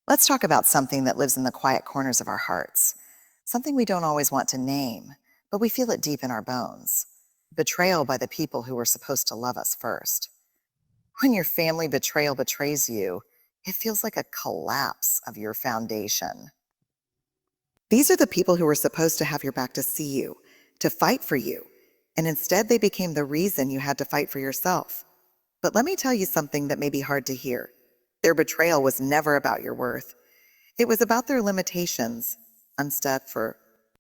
Let's talk about something that lives in the quiet corners of our hearts. Something we don't always want to name, but we feel it deep in our bones. Betrayal by the people who were supposed to love us first. When your family betrayal betrays you, it feels like a collapse of your foundation. These are the people who were supposed to have your back to see you, to fight for you, and instead they became the reason you had to fight for yourself. But let me tell you something that may be hard to hear. Their betrayal was never about your worth. It was about their limitations. Unstep for.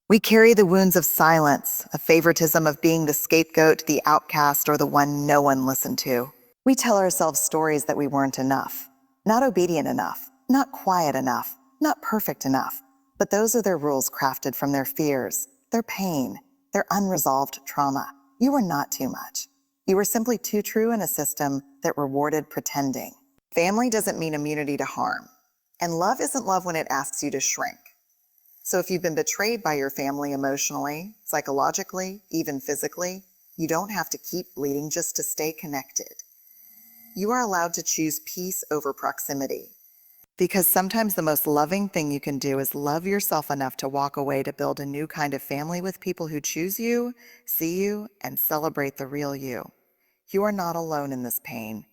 We carry the wounds of silence, a favoritism of being the scapegoat, the outcast, or the one no one listened to. We tell ourselves stories that we weren't enough, not obedient enough, not quiet enough, not perfect enough. But those are their rules crafted from their fears, their pain, their unresolved trauma. You were not too much. You were simply too true in a system that rewarded pretending. Family doesn't mean immunity to harm, and love isn't love when it asks you to shrink. So if you've been betrayed by your family emotionally, psychologically, even physically, you don't have to keep bleeding just to stay connected. You are allowed to choose peace over proximity. Because sometimes the most loving thing you can do is love yourself enough to walk away to build a new kind of family with people who choose you, see you, and celebrate the real you. You are not alone in this pain.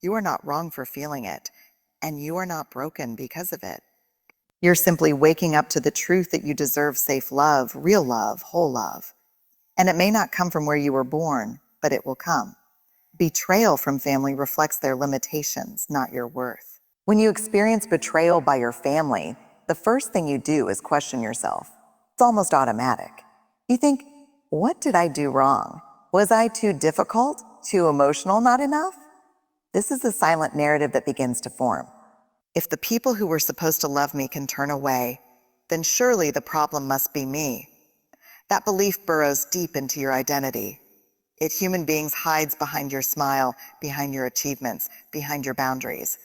You are not wrong for feeling it, and you are not broken because of it. You're simply waking up to the truth that you deserve safe love, real love, whole love. And it may not come from where you were born, but it will come. Betrayal from family reflects their limitations, not your worth. When you experience betrayal by your family, the first thing you do is question yourself. It's almost automatic. You think, what did I do wrong? Was I too difficult, too emotional, not enough? This is the silent narrative that begins to form. If the people who were supposed to love me can turn away, then surely the problem must be me. That belief burrows deep into your identity. It, human beings, hides behind your smile, behind your achievements, behind your boundaries.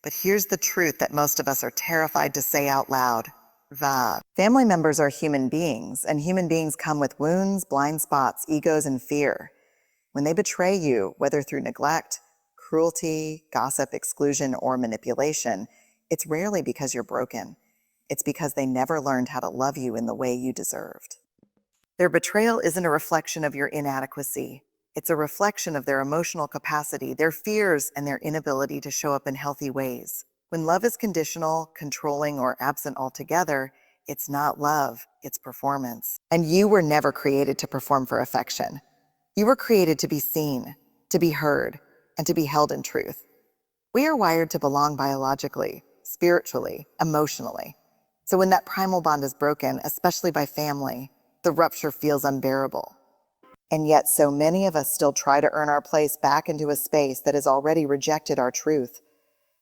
But here's the truth that most of us are terrified to say out loud. Family members are human beings, and human beings come with wounds, blind spots, egos, and fear. When they betray you, whether through neglect, cruelty, gossip, exclusion, or manipulation, it's rarely because you're broken. It's because they never learned how to love you in the way you deserved. Their betrayal isn't a reflection of your inadequacy. It's a reflection of their emotional capacity, their fears, and their inability to show up in healthy ways. When love is conditional, controlling, or absent altogether, it's not love, it's performance. And you were never created to perform for affection. You were created to be seen, to be heard, and to be held in truth. We are wired to belong biologically, spiritually, emotionally. So when that primal bond is broken, especially by family, the rupture feels unbearable. And yet so many of us still try to earn our place back into a space that has already rejected our truth.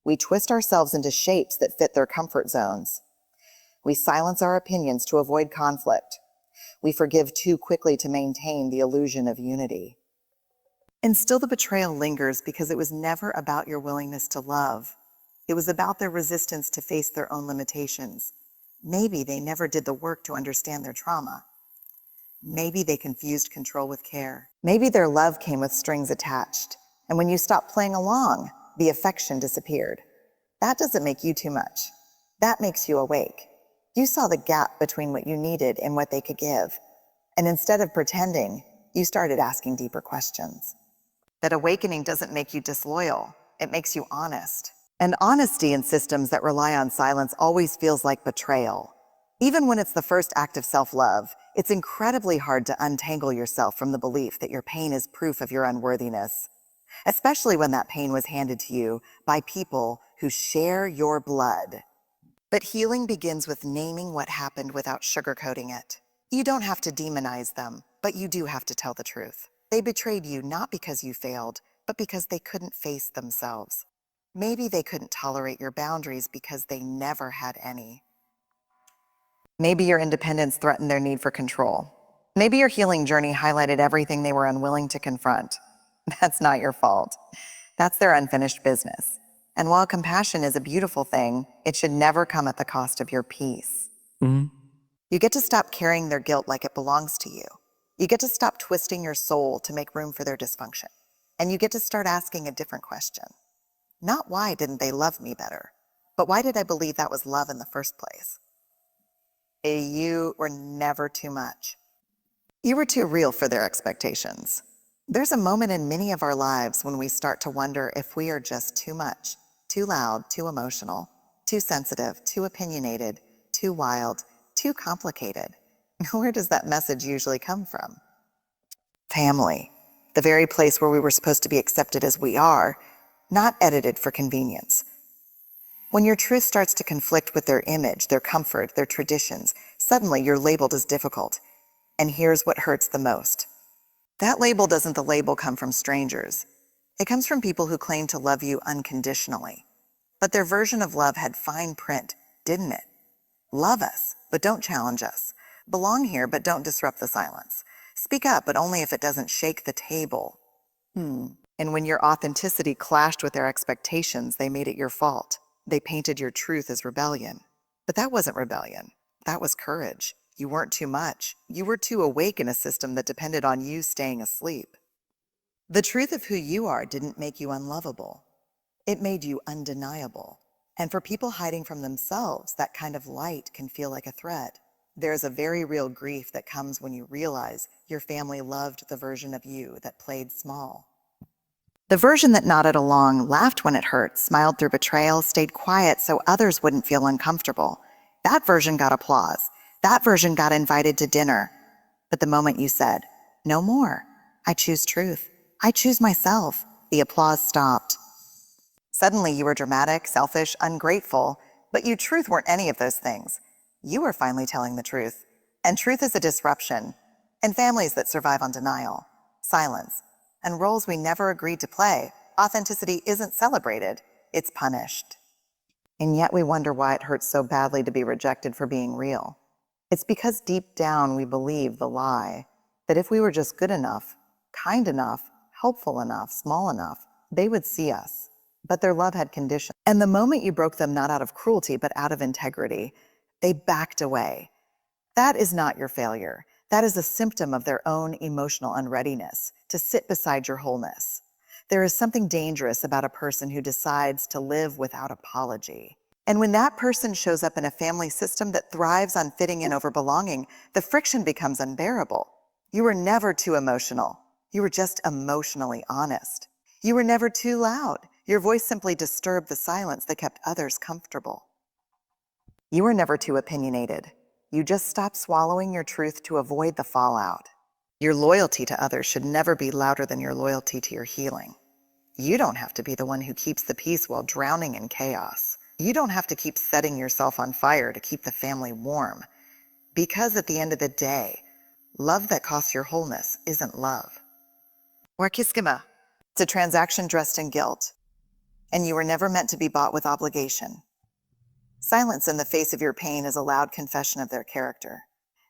We twist ourselves into shapes that fit their comfort zones. We silence our opinions to avoid conflict. We forgive too quickly to maintain the illusion of unity. And still the betrayal lingers because it was never about your willingness to love. It was about their resistance to face their own limitations. Maybe they never did the work to understand their trauma. Maybe they confused control with care. Maybe their love came with strings attached, and when you stopped playing along, the affection disappeared. That doesn't make you too much. That makes you awake. You saw the gap between what you needed and what they could give. And instead of pretending, you started asking deeper questions. That awakening doesn't make you disloyal. It makes you honest. And honesty in systems that rely on silence always feels like betrayal. Even when it's the first act of self-love, it's incredibly hard to untangle yourself from the belief that your pain is proof of your unworthiness, especially when that pain was handed to you by people who share your blood. But healing begins with naming what happened without sugarcoating it. You don't have to demonize them, but you do have to tell the truth. They betrayed you not because you failed, but because they couldn't face themselves. Maybe they couldn't tolerate your boundaries because they never had any. Maybe your independence threatened their need for control. Maybe your healing journey highlighted everything they were unwilling to confront. That's not your fault. That's their unfinished business. And while compassion is a beautiful thing, it should never come at the cost of your peace. You get to stop carrying their guilt like it belongs to you. You get to stop twisting your soul to make room for their dysfunction. And you get to start asking a different question. Not why didn't they love me better, But why did I believe that was love in the first place? You were never too much. You were too real for their expectations. There's a moment in many of our lives when we start to wonder if we are just too much, too loud, too emotional, too sensitive, too opinionated, too wild, too complicated. Where does that message usually come from? Family, the very place where we were supposed to be accepted as we are, not edited for convenience. When your truth starts to conflict with their image, their comfort, their traditions, suddenly you're labeled as difficult. And here's what hurts the most. That label come from strangers. It comes from people who claim to love you unconditionally. But their version of love had fine print, didn't it? Love us, but don't challenge us. Belong here, but don't disrupt the silence. Speak up, but only if it doesn't shake the table. And when your authenticity clashed with their expectations, they made it your fault. They painted your truth as rebellion. But that wasn't rebellion. That was courage. You weren't too much. You were too awake in a system that depended on you staying asleep. The truth of who you are didn't make you unlovable. It made you undeniable. And for people hiding from themselves, that kind of light can feel like a threat. There's a very real grief that comes when you realize your family loved the version of you that played small. The version that nodded along, laughed when it hurt, smiled through betrayal, stayed quiet so others wouldn't feel uncomfortable. That version got applause. That version got invited to dinner. But the moment you said, "No more. I choose truth. I choose myself," the applause stopped. Suddenly you were dramatic, selfish, ungrateful, but you truth weren't any of those things. You were finally telling the truth. And truth is a disruption. In families that survive on denial, silence, and roles we never agreed to play, authenticity isn't celebrated, it's punished. And yet we wonder why it hurts so badly to be rejected for being real. It's because deep down we believe the lie that if we were just good enough, kind enough, helpful enough, small enough, they would see us. But their love had conditions. And the moment you broke them not out of cruelty, but out of integrity, they backed away. That is not your failure. That is a symptom of their own emotional unreadiness to sit beside your wholeness. There is something dangerous about a person who decides to live without apology. And when that person shows up in a family system that thrives on fitting in over belonging, the friction becomes unbearable. You were never too emotional. You were just emotionally honest. You were never too loud. Your voice simply disturbed the silence that kept others comfortable. You were never too opinionated. You just stopped swallowing your truth to avoid the fallout. Your loyalty to others should never be louder than your loyalty to your healing. You don't have to be the one who keeps the peace while drowning in chaos. You don't have to keep setting yourself on fire to keep the family warm. Because at the end of the day, love that costs your wholeness isn't love. Warkiskima. It's a transaction dressed in guilt. And you were never meant to be bought with obligation. Silence in the face of your pain is a loud confession of their character.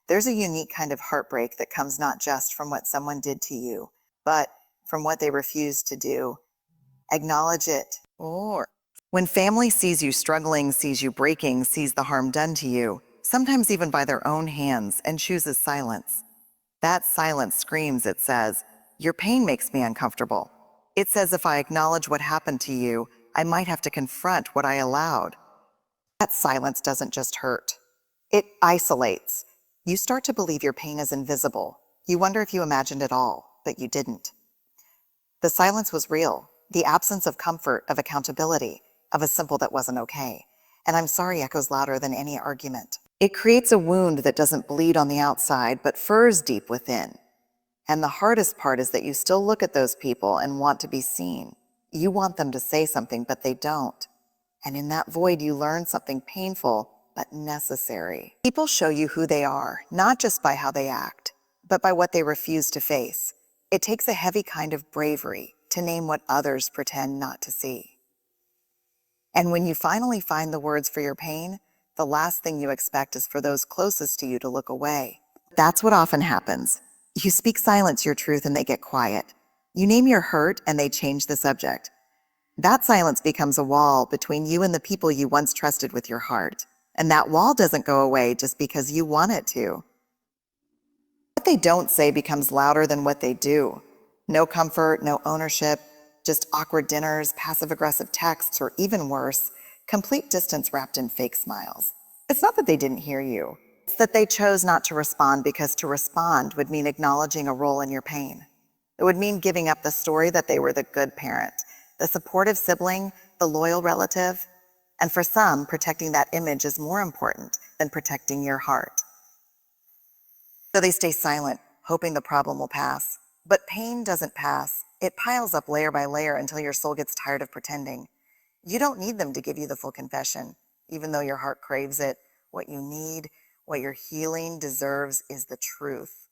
There's a unique kind of heartbreak that comes not just from what someone did to you, but from what they refused to do. Acknowledge it. Or when family sees you struggling, sees you breaking, sees the harm done to you, sometimes even by their own hands, and chooses silence. That silence screams, it says, "Your pain makes me uncomfortable." It says if I acknowledge what happened to you, I might have to confront what I allowed. That silence doesn't just hurt. It isolates. You start to believe your pain is invisible. You wonder if you imagined it all, but you didn't. The silence was real. The absence of comfort, of accountability, of a simple that wasn't okay. And I'm sorry echoes louder than any argument. It creates a wound that doesn't bleed on the outside, but furs deep within. And the hardest part is that you still look at those people and want to be seen. You want them to say something, but they don't. And in that void, you learn something painful, but necessary. People show you who they are, not just by how they act, but by what they refuse to face. It takes a heavy kind of bravery to name what others pretend not to see. And when you finally find the words for your pain, the last thing you expect is for those closest to you to look away. That's what often happens. You speak silence your truth and they get quiet. You name your hurt and they change the subject. That silence becomes a wall between you and the people you once trusted with your heart. And that wall doesn't go away just because you want it to. What they don't say becomes louder than what they do. No comfort, no ownership, just awkward dinners, passive-aggressive texts, or even worse, Complete distance wrapped in fake smiles. It's not that they didn't hear you. It's that they chose not to respond because to respond would mean acknowledging a role in your pain. It would mean giving up the story that they were the good parent, the supportive sibling, the loyal relative. And for some, protecting that image is more important than protecting your heart. So they stay silent, hoping the problem will pass. But pain doesn't pass. It piles up layer by layer until your soul gets tired of pretending. You don't need them to give you the full confession, even though your heart craves it. What you need, what your healing deserves, is the truth.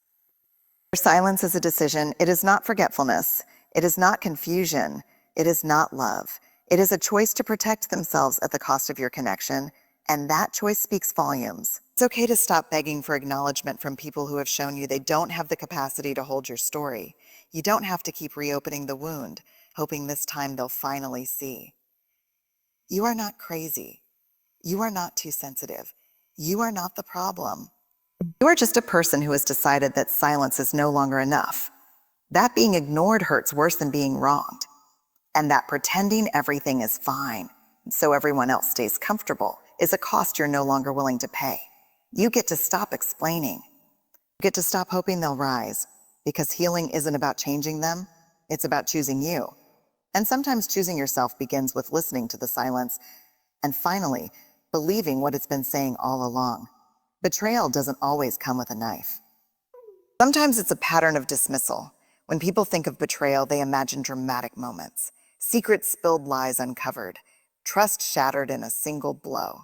Your silence is a decision. It is not forgetfulness. It is not confusion. It is not love. It is a choice to protect themselves at the cost of your connection, and that choice speaks volumes. It's okay to stop begging for acknowledgement from people who have shown you they don't have the capacity to hold your story. You don't have to keep reopening the wound, hoping this time they'll finally see. You are not crazy. You are not too sensitive. You are not the problem. You are just a person who has decided that silence is no longer enough. That being ignored hurts worse than being wronged. And that pretending everything is fine, so everyone else stays comfortable, is a cost you're no longer willing to pay. You get to stop explaining. You get to stop hoping they'll rise, because healing isn't about changing them, it's about choosing you. And sometimes choosing yourself begins with listening to the silence, and finally, believing what it's been saying all along. Betrayal doesn't always come with a knife. Sometimes it's a pattern of dismissal. When people think of betrayal, they imagine dramatic moments. Secrets spilled, lies uncovered. Trust shattered in a single blow.